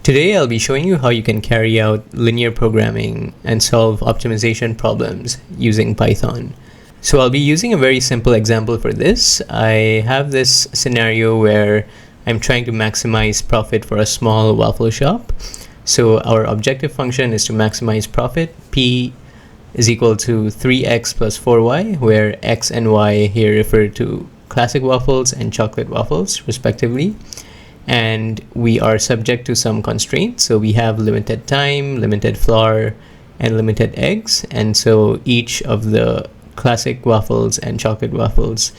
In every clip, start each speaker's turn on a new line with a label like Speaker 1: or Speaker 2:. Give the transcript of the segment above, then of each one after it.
Speaker 1: Today I'll be showing you how you can carry out linear programming and solve optimization problems using Python. So I'll be using a very simple example for this. I have this scenario where I'm trying to maximize profit for a small waffle shop. So our objective function is to maximize profit. P is equal to 3x plus 4y, where x and y here refer to classic waffles and chocolate waffles respectively. And we are subject to some constraints. So we have limited time, limited flour, and limited eggs. And so each of the classic waffles and chocolate waffles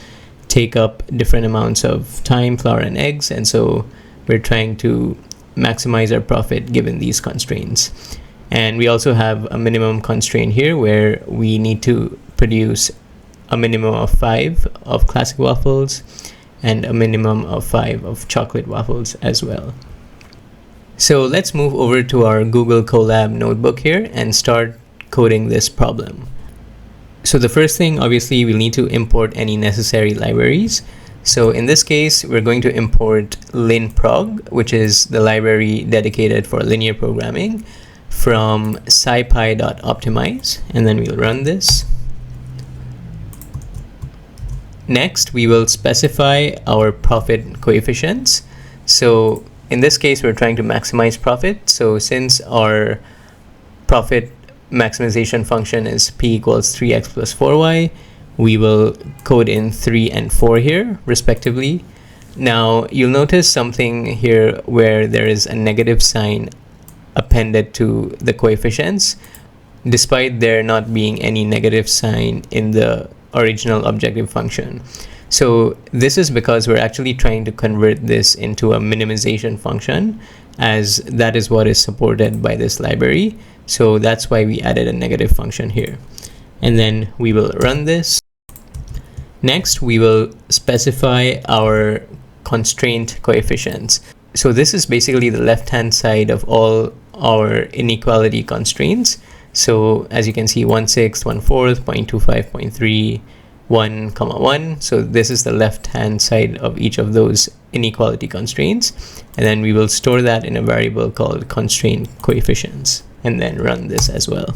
Speaker 1: take up different amounts of time, flour, and eggs. And so we're trying to maximize our profit given these constraints. And we also have a minimum constraint here where we need to produce a minimum of 5 of classic waffles and a minimum of 5 of chocolate waffles as well. So let's move over to our Google Colab notebook here and start coding this problem. So the first thing, obviously, we'll need to import any necessary libraries. So in this case, we're going to import linprog, which is the library dedicated for linear programming, from SciPy.optimize, and then we'll run this. Next, we will specify our profit coefficients. So in this case, we're trying to maximize profit. So since our profit maximization function is p equals 3x plus 4y, we will code in 3 and 4 here, respectively. Now, you'll notice something here where there is a negative sign appended to the coefficients, despite there not being any negative sign in the original objective function. So this is because we're actually trying to convert this into a minimization function, as that is what is supported by this library. So that's why we added a negative function here. And then we will run this. Next, we will specify our constraint coefficients. So this is basically the left-hand side of all our inequality constraints. So as you can see, 1/6, 1/4, 0.25, 0.3, 1, 1. So this is the left-hand side of each of those inequality constraints. And then we will store that in a variable called constraint coefficients, and then run this as well.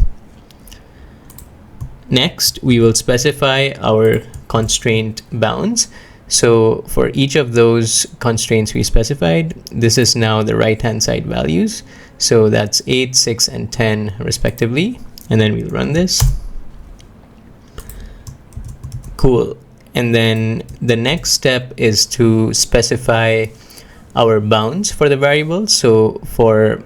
Speaker 1: Next, we will specify our constraint bounds. So for each of those constraints we specified, this is now the right-hand side values. So that's 8, 6, and 10 respectively. And then we'll run this. Cool. And then the next step is to specify our bounds for the variables. So for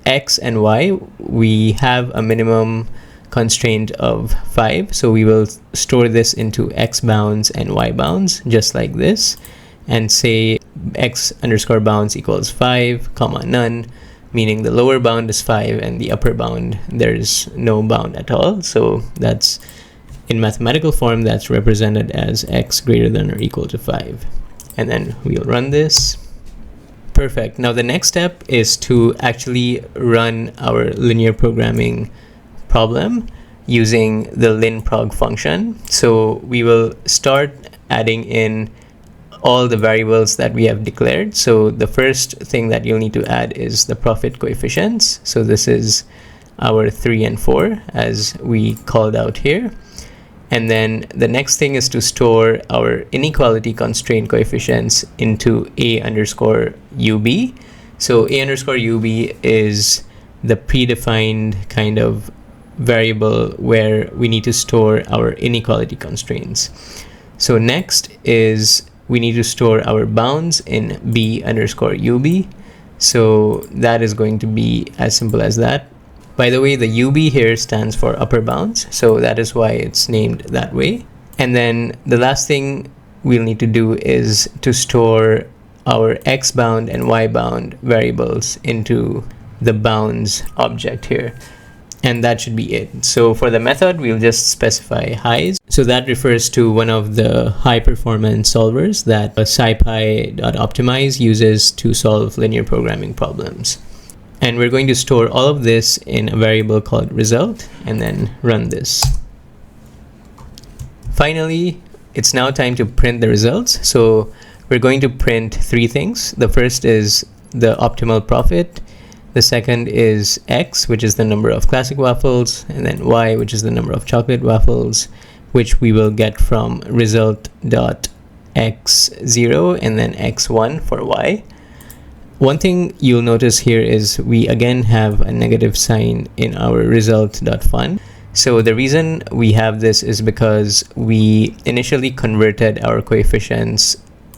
Speaker 1: x and y, we have a minimum constraint of 5. So we will store this into x bounds and y bounds, just like this, and say x underscore bounds equals 5, comma none, meaning the lower bound is 5 and the upper bound, there's no bound at all. So that's, in mathematical form, that's represented as x greater than or equal to 5. And then we'll run this. Perfect. Now the next step is to actually run our linear programming problem using the linprog function. So we will start adding in all the variables that we have declared. So the first thing that you'll need to add is the profit coefficients. So this is our 3 and 4 as we called out here. And then the next thing is to store our inequality constraint coefficients into a underscore ub. So a underscore ub is the predefined kind of variable where we need to store our inequality constraints. So next is we need to store our bounds in b underscore ub. So that is going to be as simple as that. By the way, the ub here stands for upper bounds, so that is why it's named that way. And then the last thing we'll need to do is to store our x bound and y bound variables into the bounds object here. And that should be it. So for the method, we'll just specify highs. So that refers to one of the high performance solvers that SciPy.optimize uses to solve linear programming problems. And we're going to store all of this in a variable called result and then run this. Finally, it's now time to print the results. So we're going to print 3 things. The first is the optimal profit. The second is x, which is the number of classic waffles, and then y, which is the number of chocolate waffles, which we will get from result.x0 and then x1 for y. One thing you'll notice here is we again have a negative sign in our result.fun. So the reason we have this is because we initially converted our coefficients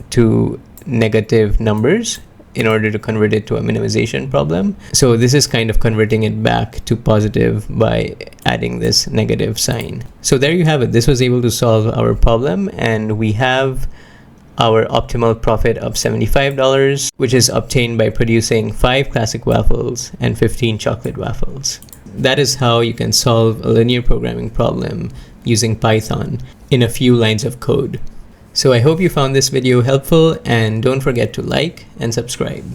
Speaker 1: to negative numbers in order to convert it to a minimization problem. So this is kind of converting it back to positive by adding this negative sign. So there you have it. This was able to solve our problem, and we have our optimal profit of $75, which is obtained by producing 5 classic waffles and 15 chocolate waffles. That is how you can solve a linear programming problem using Python in a few lines of code. So I hope you found this video helpful, and don't forget to like and subscribe.